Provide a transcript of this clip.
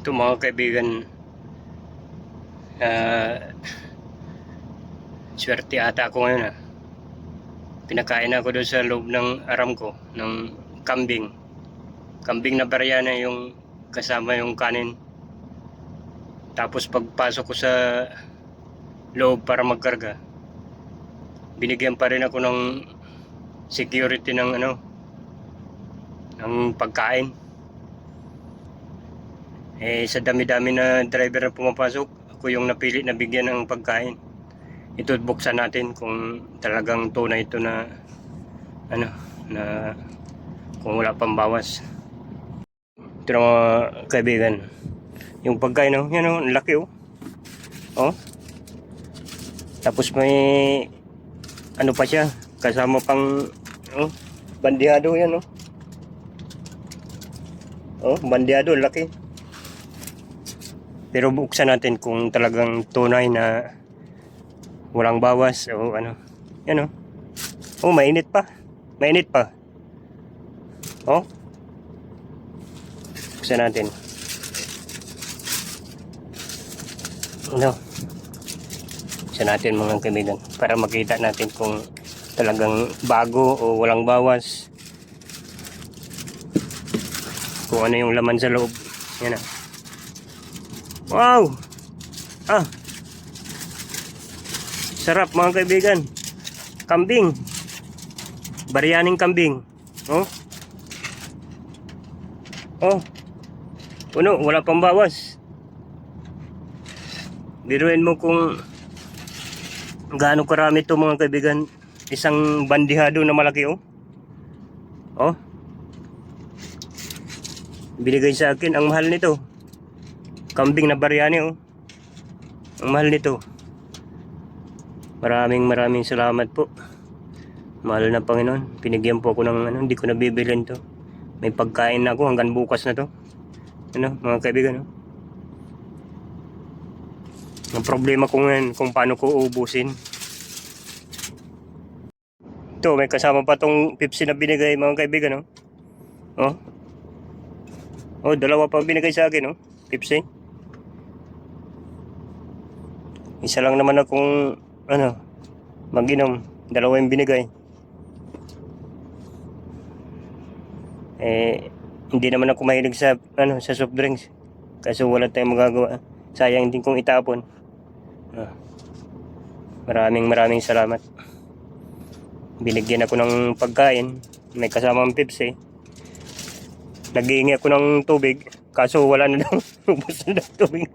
Ito mga kaibigan, swerte ata ako ngayon Pinakain ako doon sa loob ng Aramco ng kambing. Kambing na baryana yung kasama yung kanin. Tapos pagpasok ko sa loob para magkarga, binigyan pa rin ako ng security ng ng pagkain. Sa dami-dami na driver na pumapasok, ako yung napili na bigyan ng pagkain. Ito buksan natin kung talagang tunay ito na na kung wala pang bawas. Ito na mga kaibigan, yung pagkain yan laki tapos may pa siya, kasama pang bandihado yan bandihado, laki. Pero buksan natin kung talagang tunay na walang bawas yan mainit pa. Buksan natin. Buksan natin mga kaibigan para makita natin kung talagang bago o walang bawas, kung ano yung laman sa loob. Yan wow, sarap mga kaibigan. Kambing, baryaning kambing. Puno, wala pang bawas. Biruin mo kung gaano karami ito mga kaibigan. Isang bandihado na malaki binigay sa akin. Ang mahal nito, kambing na baryani ang mahal nito. Maraming salamat po, mahal na Panginoon. Pinigyan po ako ng hindi ko nabibilin to. May pagkain na ako hanggang bukas na to mga kaibigan. Ang problema ko ngayon kung paano ko uubusin. Ito, may kasama pa tong Pepsi na binigay mga kaibigan dalawa pa binigay sa akin Pepsi. Isa lang naman akong mag-inom, dalawa yung binigay. Hindi naman ako mahilig sa sa soft drinks, kaso wala tayong magagawa. Sayang din kong itapon. Maraming salamat. Binigyan ako ng pagkain, may kasamang Pepsi. Nag-iingi ako ng tubig, kaso wala na daw. Ubos na daw tubig.